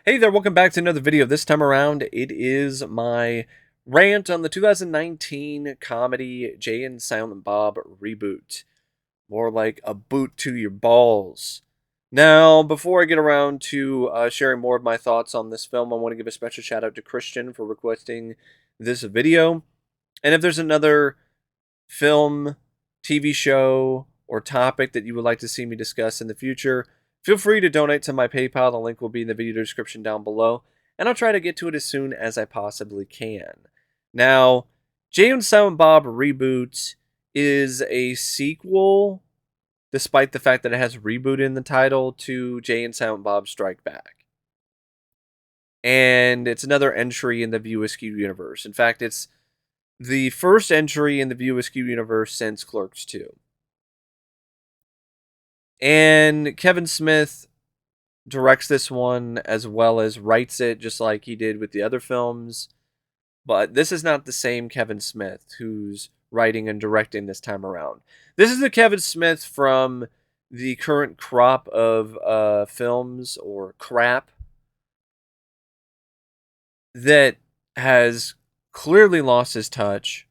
Hey there, welcome back to another video. This time around, it is my rant on the 2019 comedy Jay and Silent Bob Reboot. More like a boot to your balls. Now, before I get around to sharing more of my thoughts on this film, I want to give a special shout out to Christian for requesting this video. And if there's another film, TV show, or topic that you would like to see me discuss in the future, feel free to donate to my PayPal. The link will be in the video description down below, and I'll try to get to it as soon as I possibly can. Now, Jay and Silent Bob Reboot is a sequel, despite the fact that it has reboot in the title, to Jay and Silent Bob Strike Back. And it's another entry in the View Askew universe. In fact, it's the first entry in the View Askew universe since Clerks 2. And Kevin Smith directs this one as well as writes it, just like he did with the other films. But this is not the same Kevin Smith who's writing and directing this time around. This is the Kevin Smith from the current crop of films, or crap, that has clearly lost his touch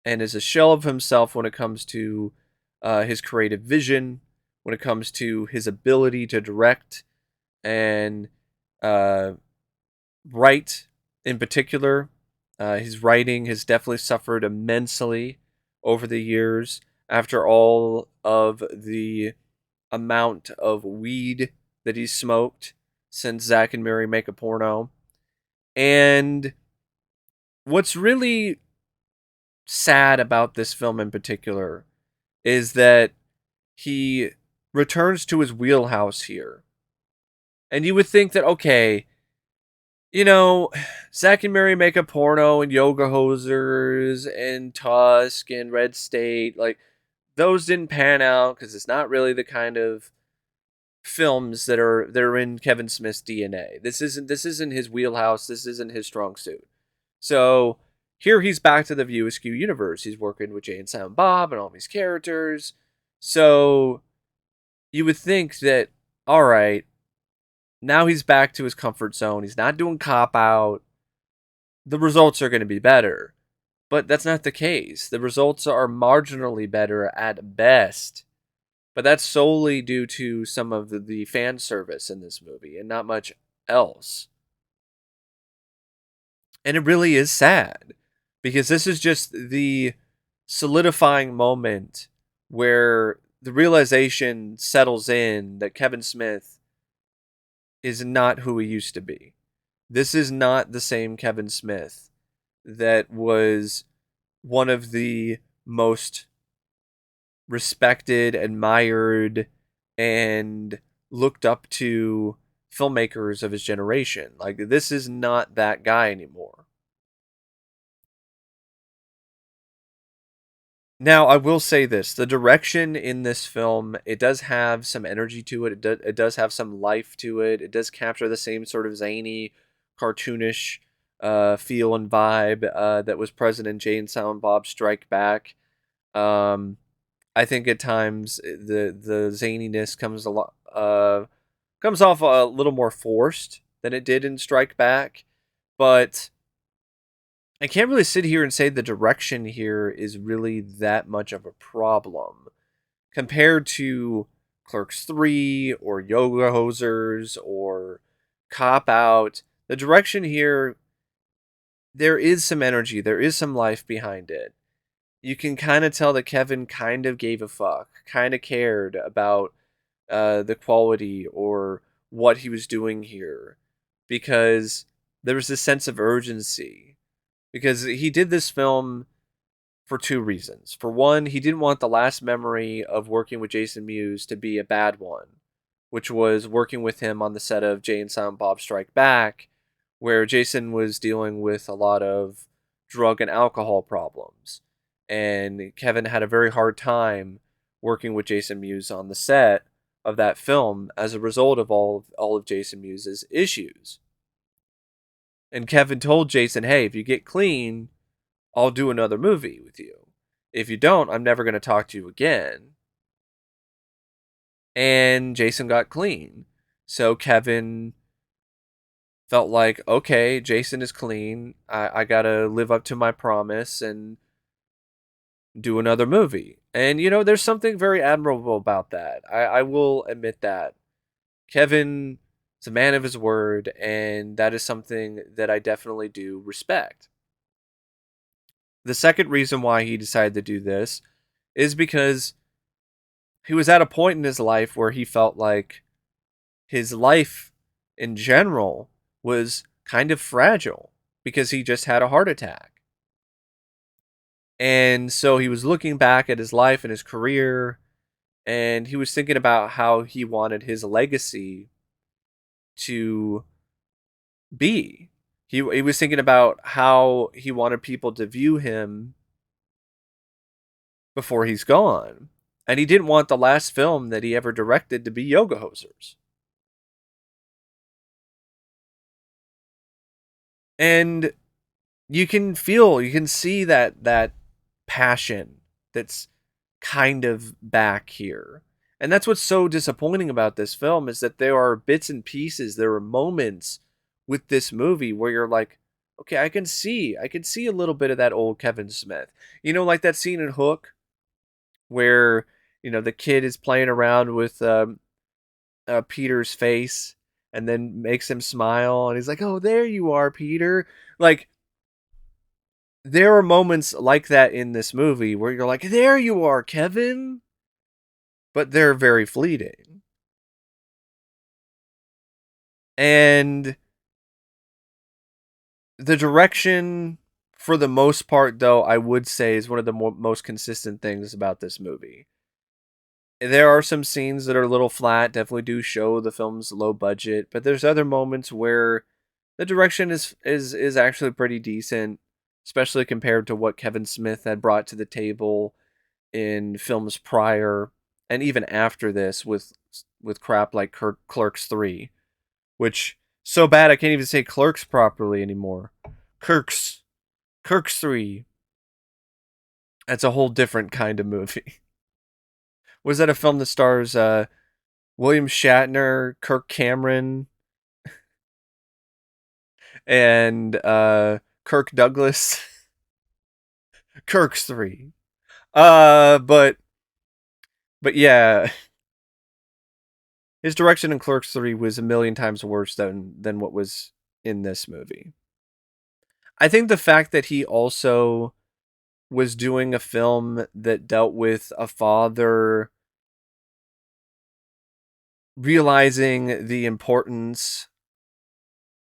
and is a shell of himself when it comes to his creative vision, when it comes to his ability to direct and write in particular. His writing has definitely suffered immensely over the years after all of the amount of weed that he's smoked since Zack and Mary Make a Porno. And what's really sad about this film in particular is that he returns to his wheelhouse here. And you would think that, okay, you know, Zack and Mary Make a Porno and Yoga Hosers and Tusk and Red State, like, those didn't pan out because it's not really the kind of films that are in Kevin Smith's DNA. This isn't his wheelhouse. This isn't his strong suit. So here he's back to the View Askew universe. He's working with Jay and Silent Bob and all these characters. So you would think that, all right, now he's back to his comfort zone. He's not doing Cop Out. The results are going to be better. But that's not the case. The results are marginally better at best. But that's solely due to some of the fan service in this movie and not much else. And it really is sad, because this is just the solidifying moment where the realization settles in that Kevin Smith is not who he used to be. This is not the same Kevin Smith that was one of the most respected, admired, and looked up to filmmakers of his generation. Like, this is not that guy anymore. Now, I will say this. The direction in this film, it does have some energy to it. It does have some life to it. It does capture the same sort of zany, cartoonish feel and vibe that was present in Jay and Silent Bob Strike Back. I think at times the zaniness comes off a little more forced than it did in Strike Back, but I can't really sit here and say the direction here is really that much of a problem compared to Clerks 3 or Yoga Hosers or Cop Out. The direction here, there is some energy, there is some life behind it. You can kind of tell that Kevin kind of gave a fuck, kind of cared about the quality or what he was doing here, because there was this sense of urgency. Because he did this film for two reasons. For one, he didn't want the last memory of working with Jason Mewes to be a bad one, which was working with him on the set of Jay and Silent Bob Strike Back, where Jason was dealing with a lot of drug and alcohol problems. And Kevin had a very hard time working with Jason Mewes on the set of that film as a result of all of Jason Mewes' issues. And Kevin told Jason, hey, if you get clean, I'll do another movie with you. If you don't, I'm never going to talk to you again. And Jason got clean. So Kevin felt like, okay, Jason is clean. I gotta live up to my promise and do another movie. And, there's something very admirable about that. I will admit that. Kevin is a man of his word, and that is something that I definitely do respect. The second reason why he decided to do this is because he was at a point in his life where he felt like his life in general was kind of fragile because he just had a heart attack. And so he was looking back at his life and his career, and he was thinking about how he wanted his legacy to be. He was thinking about how he wanted people to view him before he's gone. And he didn't want the last film that he ever directed to be Yoga Hosers. And you can see that passion that's kind of back here. And that's what's so disappointing about this film is that there are bits and pieces, there are moments with this movie where you're like, okay, I can see a little bit of that old Kevin Smith. Like that scene in Hook where, the kid is playing around with Peter's face and then makes him smile and he's like, "Oh, there you are, Peter." Like there are moments like that in this movie where you're like, "There you are, Kevin." But they're very fleeting. And the direction, for the most part, though, I would say is one of the most consistent things about this movie. There are some scenes that are a little flat, definitely do show the film's low budget, but there's other moments where the direction is actually pretty decent, especially compared to what Kevin Smith had brought to the table in films prior and even after this with crap like Clerks 3, which so bad I can't even say Clerks properly anymore. Kirks Clerks 3. That's a whole different kind of movie. Was that a film that stars William Shatner, Kirk Cameron, and Kirk Douglas? Kirk's 3. But yeah, his direction in Clerks 3 was a million times worse than what was in this movie. I think the fact that he also was doing a film that dealt with a father realizing the importance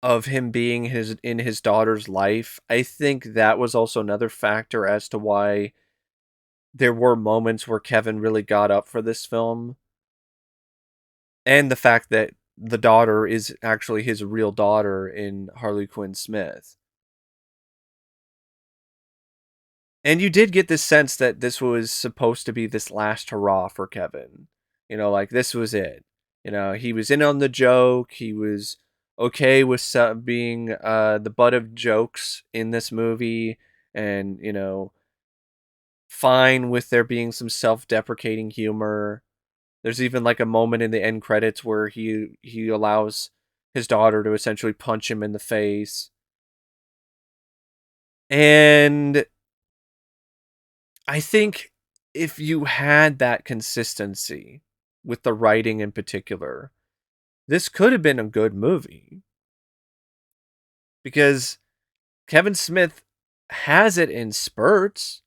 of him being in his daughter's life, I think that was also another factor as to why there were moments where Kevin really got up for this film. And the fact that the daughter is actually his real daughter in Harley Quinn Smith. And you did get this sense that this was supposed to be this last hurrah for Kevin. Like this was it. He was in on the joke. He was okay with being the butt of jokes in this movie, and fine with there being some self-deprecating humor. There's even like a moment in the end credits where he allows his daughter to essentially punch him in the face. And I think if you had that consistency with the writing in particular, this could have been a good movie. Because Kevin Smith has it in spurts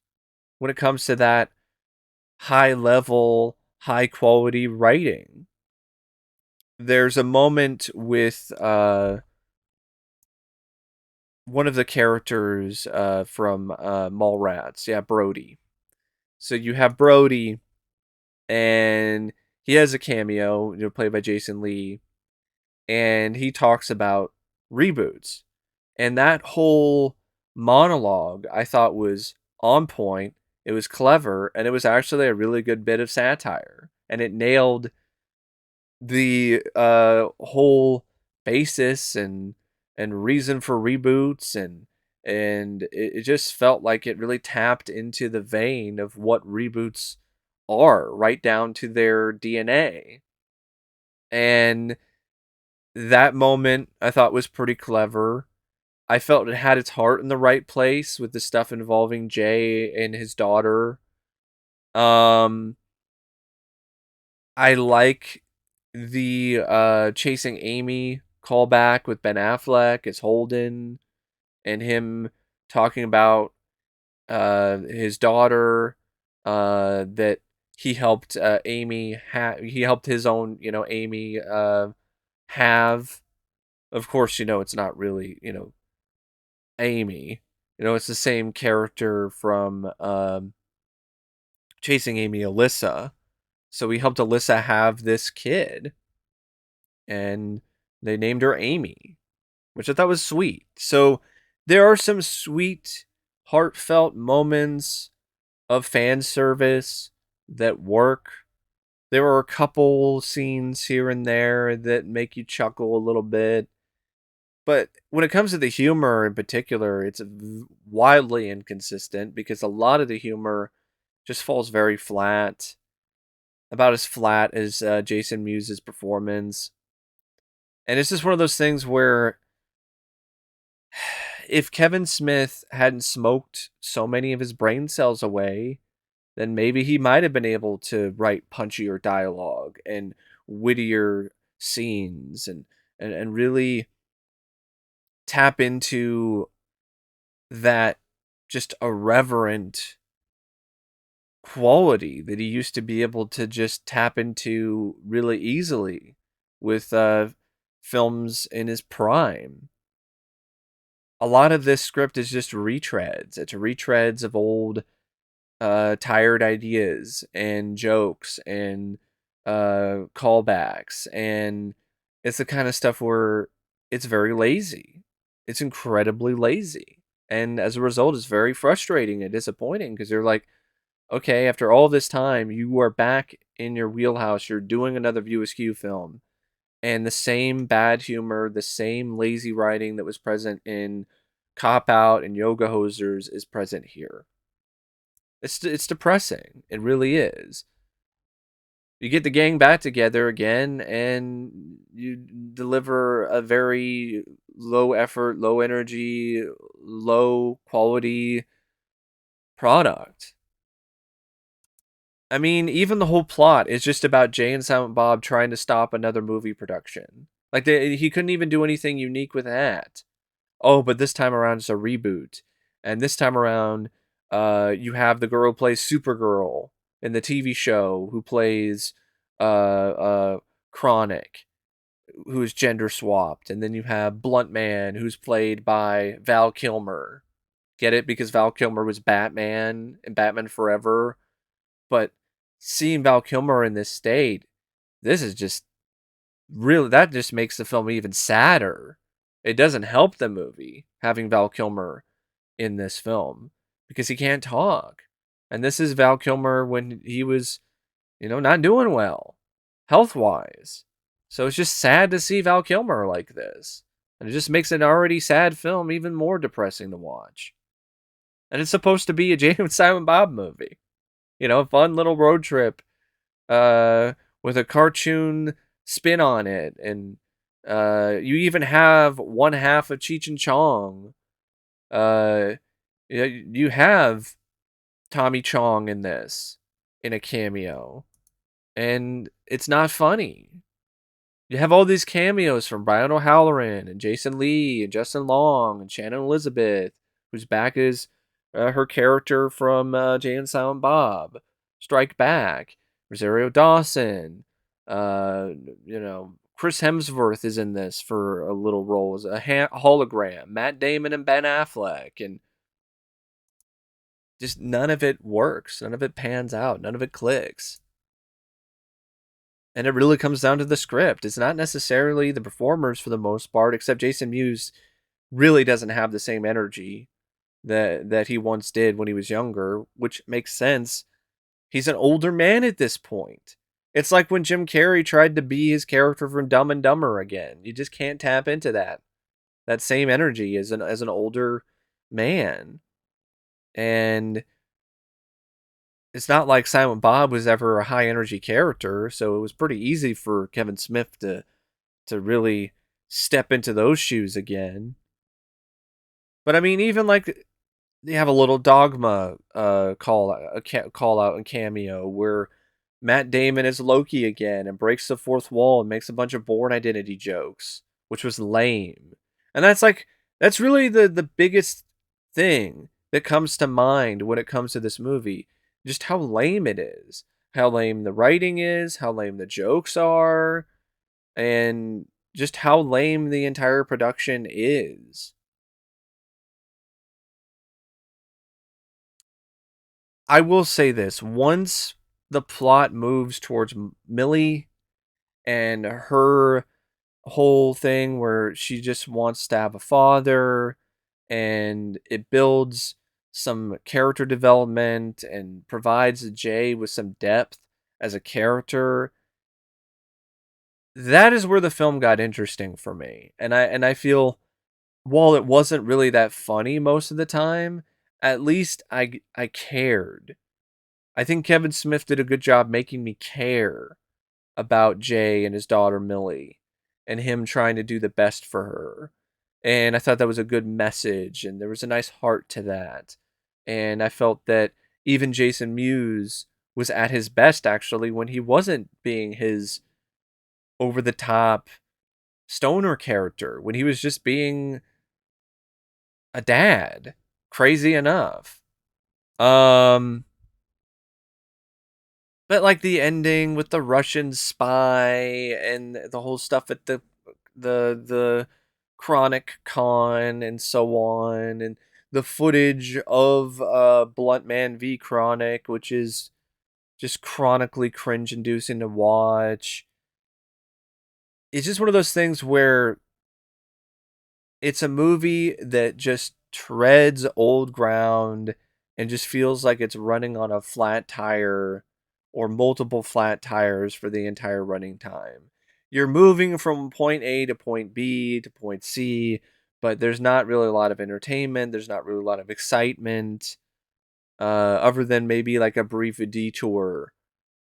when it comes to that high level, high quality writing. There's a moment with one of the characters from Mallrats. Yeah, Brody. So you have Brody, and he has a cameo, played by Jason Lee, and he talks about reboots. And that whole monologue I thought was on point. It was clever, and it was actually a really good bit of satire. And it nailed the whole basis and reason for reboots, and it just felt like it really tapped into the vein of what reboots are, right down to their DNA. And That moment I thought was pretty clever. I felt it had its heart in the right place with the stuff involving Jay and his daughter. Um, I like the Chasing Amy callback with Ben Affleck as Holden and him talking about his daughter, that he helped he helped his own, Amy have. Of course, it's not really, Amy. It's the same character from Chasing Amy, Alyssa. So he helped Alyssa have this kid, and they named her Amy, which I thought was sweet. So there are some sweet, heartfelt moments of fan service that work. There are a couple scenes here and there that make you chuckle a little bit. But when it comes to the humor in particular, it's wildly inconsistent because a lot of the humor just falls very flat, about as flat as Jason Mewes' performance. And it's just one of those things where if Kevin Smith hadn't smoked so many of his brain cells away, then maybe he might have been able to write punchier dialogue and wittier scenes and really tap into that just irreverent quality that he used to be able to just tap into really easily with films in his prime. A lot of this script is just retreads. It's retreads of old tired ideas and jokes and callbacks, and it's the kind of stuff where it's very lazy. It's incredibly lazy, and as a result, it's very frustrating and disappointing because you're like, okay, after all this time, you are back in your wheelhouse. You're doing another View Askew film, and the same bad humor, the same lazy writing that was present in Cop Out and Yoga Hosers is present here. It's depressing. It really is. You get the gang back together again, and you deliver a very low effort, low energy, low quality product. I mean, even the whole plot is just about Jay and Silent Bob trying to stop another movie production. Like he couldn't even do anything unique with that. Oh, but this time around it's a reboot. And this time around, you have the girl who plays Supergirl in the TV show who plays Chronic, who is gender swapped. And then you have Blunt Man, who's played by Val Kilmer. Get it? Because Val Kilmer was Batman in Batman Forever. But seeing Val Kilmer in this state, this is just really, that just makes the film even sadder. It doesn't help the movie having Val Kilmer in this film because he can't talk. And this is Val Kilmer when he was, not doing well health wise. So it's just sad to see Val Kilmer like this. And it just makes an already sad film even more depressing to watch. And it's supposed to be a Jay and Silent Bob movie. A fun little road trip with a cartoon spin on it. And you even have one half of Cheech and Chong. You have Tommy Chong in this in a cameo. And it's not funny. You have all these cameos from Brian O'Halloran and Jason Lee and Justin Long and Shannon Elizabeth, who's back as her character from Jay and Silent Bob, Strike Back, Rosario Dawson, Chris Hemsworth is in this for a little role as a hologram, Matt Damon and Ben Affleck, and just none of it works, none of it pans out, none of it clicks. And it really comes down to the script. It's not necessarily the performers for the most part, except Jason Mewes really doesn't have the same energy that he once did when he was younger, which makes sense. He's an older man at this point. It's like when Jim Carrey tried to be his character from Dumb and Dumber again. You just can't tap into that same energy as an older man. And it's not like Silent Bob was ever a high energy character, so it was pretty easy for Kevin Smith to really step into those shoes again. But I mean, even like they have a little Dogma call out and cameo where Matt Damon is Loki again and breaks the fourth wall and makes a bunch of Bourne Identity jokes, which was lame. And that's really the biggest thing that comes to mind when it comes to this movie. Just how lame it is. How lame the writing is, how lame the jokes are, and just how lame the entire production is. I will say this, once the plot moves towards Millie and her whole thing where she just wants to have a father and it builds some character development and provides Jay with some depth as a character, that is where the film got interesting for me. And I feel while it wasn't really that funny most of the time, at least I cared. I think Kevin Smith did a good job making me care about Jay and his daughter Millie and him trying to do the best for her. And I thought that was a good message and there was a nice heart to that. And I felt that even Jason Mewes was at his best actually when he wasn't being his over the top stoner character, when he was just being a dad, crazy enough. Um But like the ending with the Russian spy and the whole stuff at the Chronic Con and so on, and the footage of Blunt Man v Chronic, which is just chronically cringe inducing to watch. It's just one of those things where it's a movie that just treads old ground and just feels like it's running on a flat tire or multiple flat tires for the entire running time. You're moving from point A to point B to point C, but there's not really a lot of entertainment. There's not really a lot of excitement, other than maybe like a brief detour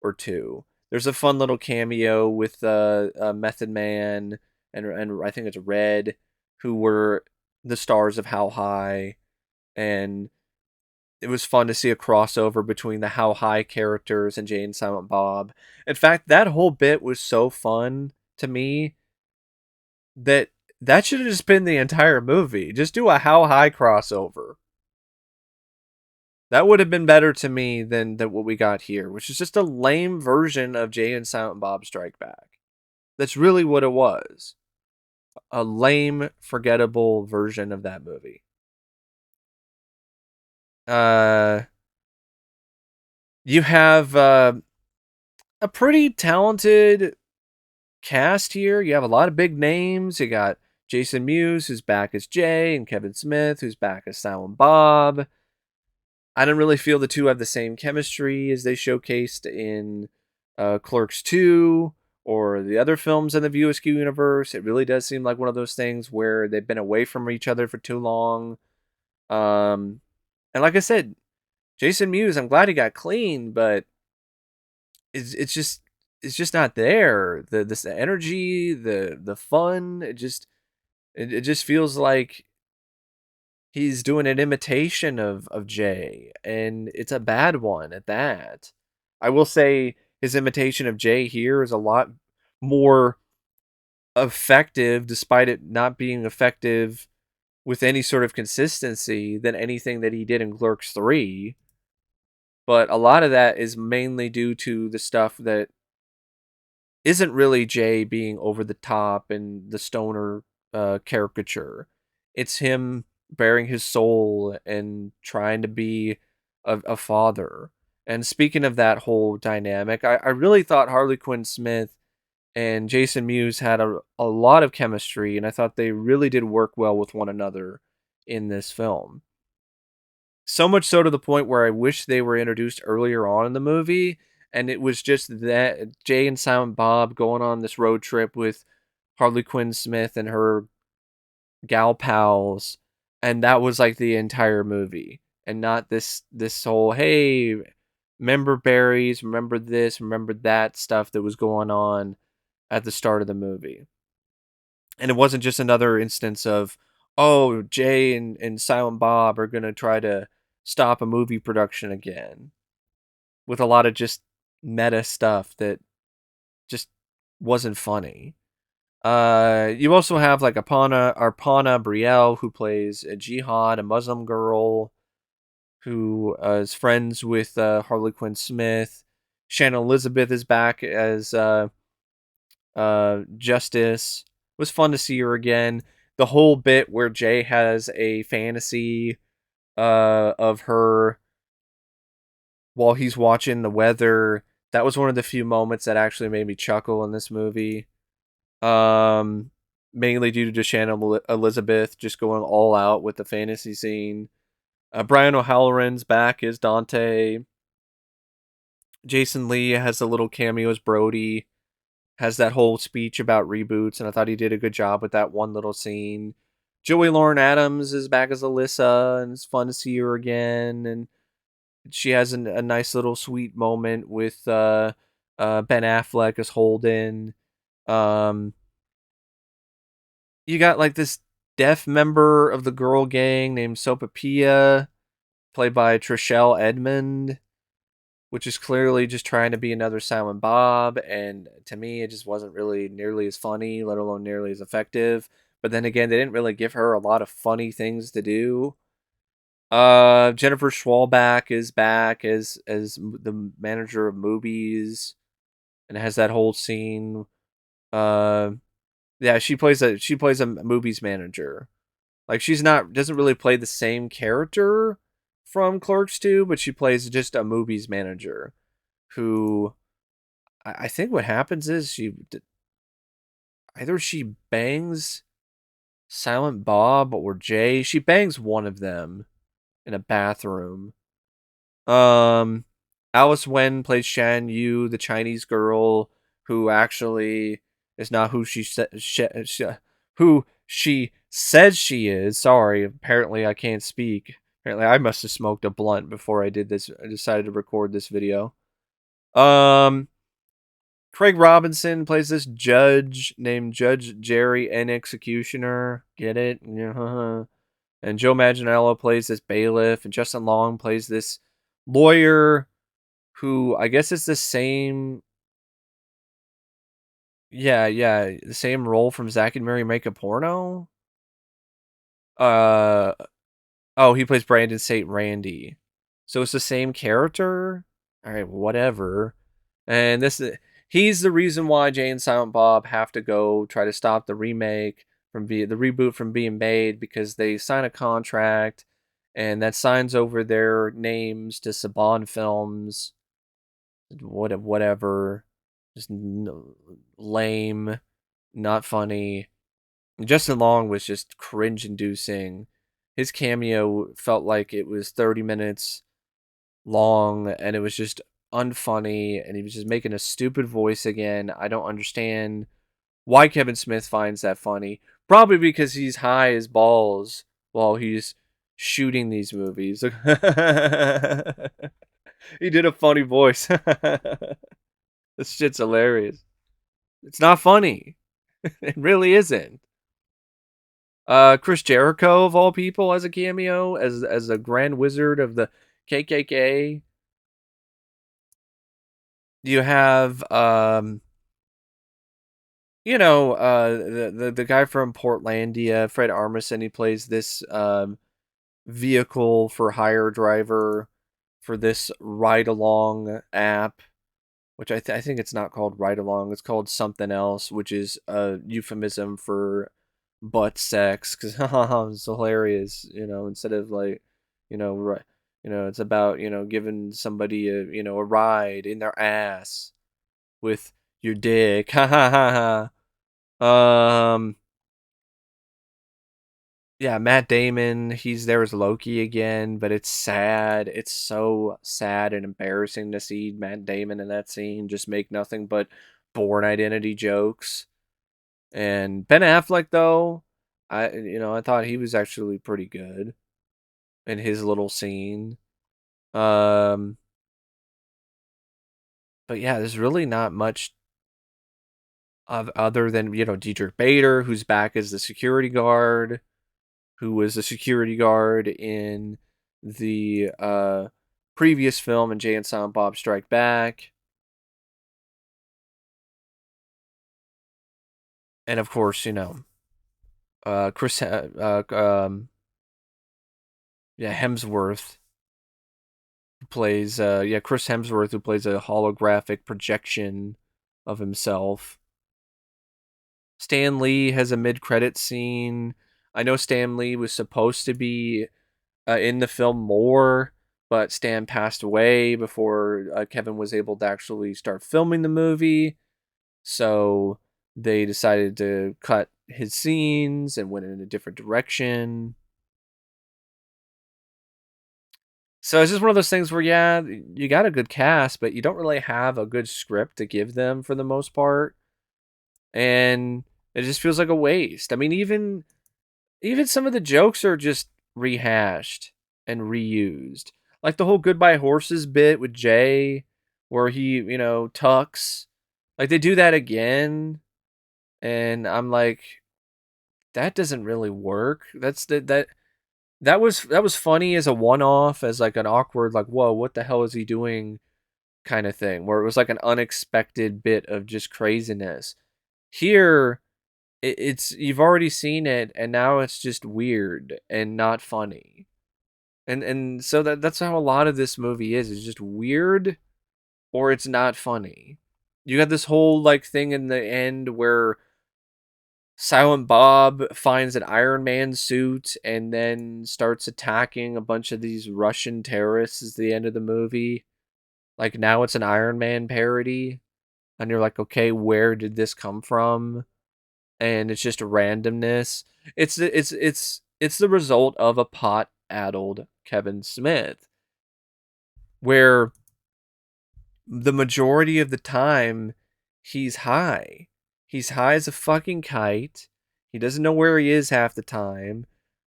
or two. There's a fun little cameo with Method Man and I think it's Red, who were the stars of How High, and it was fun to see a crossover between the How High characters and Jay and Silent Bob. In fact, that whole bit was so fun to me that that should have just been the entire movie. Just do a How High crossover. That would have been better to me than what we got here, which is just a lame version of Jay and Silent Bob Strike Back. That's really what it was. A lame, forgettable version of that movie. Uh, you have a pretty talented cast here. You have a lot of big names. You got Jason Mewes, who's back as Jay, and Kevin Smith, who's back as Silent Bob. I don't really feel the two have the same chemistry as they showcased in Clerks 2 or the other films in the View Askew universe. It really does seem like one of those things where they've been away from each other for too long. Um, and like I said, Jason Mewes, I'm glad he got clean, but it's just not there. The energy, the fun, it just feels like he's doing an imitation of Jay, and it's a bad one at that. I will say his imitation of Jay here is a lot more effective, despite it not being effective with any sort of consistency than anything that he did in Clerks 3. But a lot of that is mainly due to the stuff that isn't really Jay being over the top and the stoner caricature. It's him bearing his soul and trying to be a father. And speaking of that whole dynamic, I really thought Harley Quinn Smith and Jason Mewes had a lot of chemistry, and I thought they really did work well with one another in this film. So much so to the point where I wish they were introduced earlier on in the movie, and it was just that Jay and Silent Bob going on this road trip with Harley Quinn Smith and her gal pals, and that was like the entire movie, and not this whole hey, remember berries, remember this, remember that stuff that was going on at the start of the movie. And it wasn't just another instance of, oh, Jay and Silent Bob are gonna try to stop a movie production again, with a lot of just meta stuff that just wasn't funny. You also have like Aparna Brielle, who plays a jihad, a Muslim girl who is friends with Harley Quinn Smith. Shannon Elizabeth is back as Justice. It was fun to see her again. The whole bit where Jay has a fantasy of her while he's watching the weather. That was one of the few moments that actually made me chuckle in this movie. Um, Mainly due to Shannon Elizabeth just going all out with the fantasy scene. Brian O'Halloran's back as Dante. Jason Lee has a little cameo as Brody. Has that whole speech about reboots, and I thought he did a good job with that one little scene. Joey Lauren Adams is back as Alyssa, and it's fun to see her again. And she has a nice little sweet moment with Ben Affleck as Holden. Um, you got like this deaf member of the girl gang named Sopapia, played by Trishelle Edmond, which is clearly just trying to be another Silent Bob, and to me, it just wasn't really nearly as funny, let alone nearly as effective. But then again, they didn't really give her a lot of funny things to do. Jennifer Schwalbach is back as the manager of movies, and has that whole scene. Uh, yeah, she plays a movies manager. Like she's not doesn't really play the same character from Clerks 2, but she plays just a movies manager who I think what happens is either she bangs Silent Bob or Jay. She bangs one of them in a bathroom. Um, Alice Wen plays Shan Yu, the Chinese girl who actually is not who who she says she is. Sorry, apparently I can't speak. Apparently I must have smoked a blunt before I did this. I decided to record this video. Um, Craig Robinson plays this judge named Judge Jerry N. Executioner. Get it? Yeah. And Joe Manganiello plays this bailiff, and Justin Long plays this lawyer who I guess is the same. Yeah, the same role from Zack and Mary Make a Porno. Uh oh, he plays Brandon St. Randy, so it's the same character. All right, whatever. And he's the reason why Jay and Silent Bob have to go try to stop the remake from the reboot from being made, because they sign a contract and that signs over their names to Saban Films. Whatever, just lame, not funny. Justin Long was just cringe-inducing. His cameo felt like it was 30 minutes long, and it was just unfunny, and he was just making a stupid voice again. I don't understand why Kevin Smith finds that funny. Probably because he's high as balls while he's shooting these movies. He did a funny voice. This shit's hilarious. It's not funny. It really isn't. Chris Jericho of all people as a cameo as a Grand Wizard of the KKK. You have the guy from Portlandia, Fred Armisen. He plays this vehicle for hire driver for this ride along app, which I think it's not called ride along. It's called something else, which is a euphemism for butt sex. Because it's hilarious. Instead of like, it's about giving somebody a ride in their ass with your dick. Ha ha ha ha. Yeah, Matt Damon, he's there as Loki again, but it's sad. It's so sad and embarrassing to see Matt Damon in that scene just make nothing but Bourne Identity jokes. And Ben Affleck, though, I thought he was actually pretty good in his little scene. Um, but yeah, there's really not much other than, Dietrich Bader, who's back as the security guard, who was the security guard in the previous film in Jay and Silent Bob Strike Back. And of course, Chris, Hemsworth, who plays, Chris Hemsworth, who plays a holographic projection of himself. Stan Lee has a mid-credit scene. I know Stan Lee was supposed to be in the film more, but Stan passed away before Kevin was able to actually start filming the movie. So they decided to cut his scenes and went in a different direction. So it's just one of those things where, yeah, you got a good cast, but you don't really have a good script to give them for the most part. And it just feels like a waste. I mean, even some of the jokes are just rehashed and reused. Like the whole Goodbye Horses bit with Jay, where he, tucks. Like they do that again. And I'm like, that doesn't really work. That was funny as a one-off, as like an awkward, like, whoa, what the hell is he doing kind of thing, where it was like an unexpected bit of just craziness. Here, it's you've already seen it, and now it's just weird and not funny. And so that's how a lot of this movie is. It's just weird, or it's not funny. You got this whole like thing in the end where Silent Bob finds an Iron Man suit and then starts attacking a bunch of these Russian terrorists at the end of the movie. Like now it's an Iron Man parody. And you're like, okay, where did this come from? And it's just randomness. It's the result of a pot-addled Kevin Smith, where the majority of the time he's high. He's high as a fucking kite. He doesn't know where he is half the time.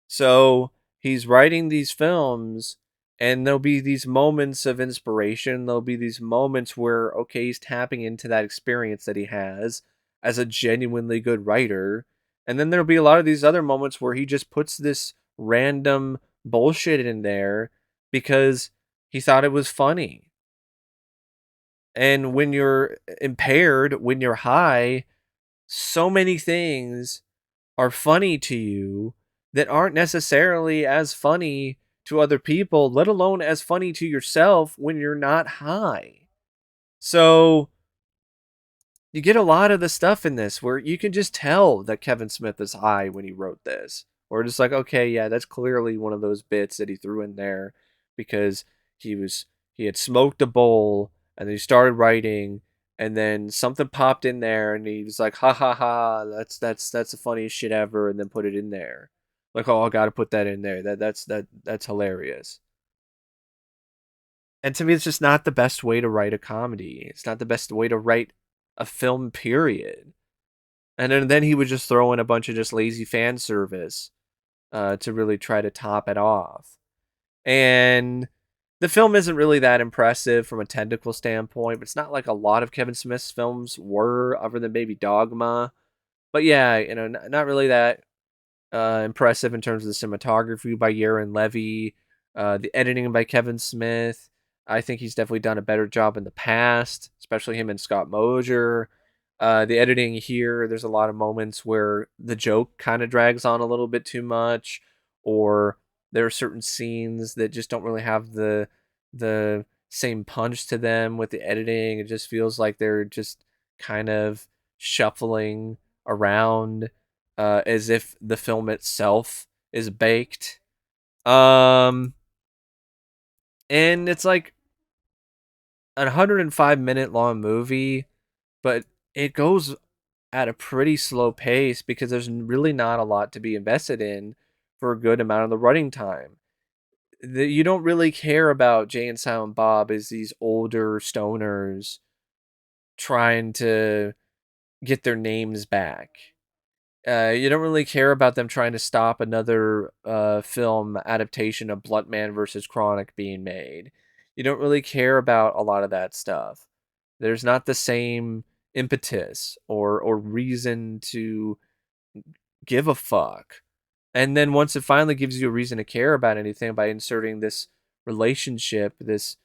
So he's writing these films, and there'll be these moments of inspiration. There'll be these moments where, okay, he's tapping into that experience that he has as a genuinely good writer. And then there'll be a lot of these other moments where he just puts this random bullshit in there because he thought it was funny. And when you're impaired, when you're high, so many things are funny to you that aren't necessarily as funny to other people, let alone as funny to yourself when you're not high. So you get a lot of the stuff in this where you can just tell that Kevin Smith is high when he wrote this. Or just like, okay, yeah, that's clearly one of those bits that he threw in there because he had smoked a bowl and then he started writing and then something popped in there and he was like, ha ha ha, that's the funniest shit ever, and then put it in there. Like, oh, I gotta put that in there. That's hilarious. And to me, it's just not the best way to write a comedy. It's not the best way to write a film, period. And then he would just throw in a bunch of just lazy fan service to really try to top it off. And the film isn't really that impressive from a technical standpoint. But it's not like a lot of Kevin Smith's films were, other than maybe Dogma. But yeah, not really that impressive in terms of the cinematography by Yaron Levy, the editing by Kevin Smith. I think he's definitely done a better job in the past, especially him and Scott Mosier. The editing here, there's a lot of moments where the joke kind of drags on a little bit too much, or there are certain scenes that just don't really have the same punch to them with the editing. It just feels like they're just kind of shuffling around as if the film itself is baked. And it's like a 105-minute long movie, but it goes at a pretty slow pace because there's really not a lot to be invested in for a good amount of the running time. You don't really care about Jay and Silent Bob as these older stoners trying to get their names back. You don't really care about them trying to stop another film adaptation of Bluntman versus Chronic being made. You don't really care about a lot of that stuff. There's not the same impetus or reason to give a fuck. And then once it finally gives you a reason to care about anything by inserting this relationship, this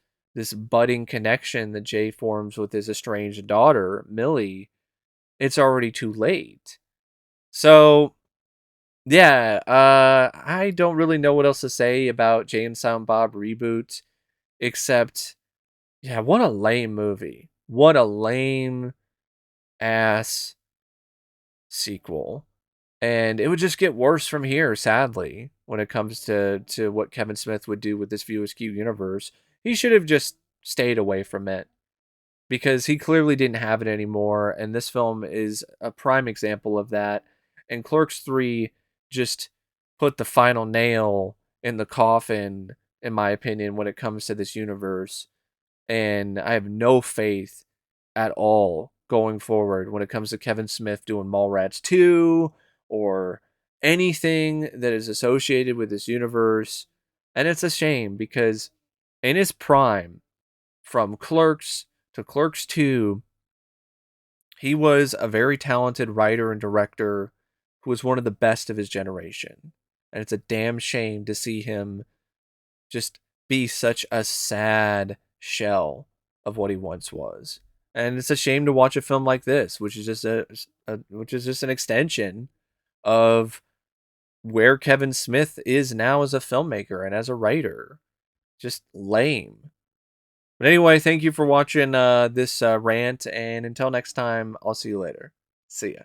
budding connection that Jay forms with his estranged daughter, Millie, it's already too late. So, yeah, I don't really know what else to say about Jay and Silent Bob Reboot, except, yeah, what a lame movie. What a lame ass sequel. And it would just get worse from here, sadly, when it comes to what Kevin Smith would do with this View Askew universe. He should have just stayed away from it because he clearly didn't have it anymore. And this film is a prime example of that. And Clerks 3 just put the final nail in the coffin, in my opinion, when it comes to this universe. And I have no faith at all going forward when it comes to Kevin Smith doing Mallrats 2 or anything that is associated with this universe. And it's a shame because in his prime, from Clerks to Clerks 2, he was a very talented writer and director who was one of the best of his generation. And it's a damn shame to see him just be such a sad shell of what he once was. And it's a shame to watch a film like this, which is just which is just an extension of where Kevin Smith is now as a filmmaker and as a writer. Just lame. But anyway, thank you for watching this rant, and until next time, I'll see you later. See ya.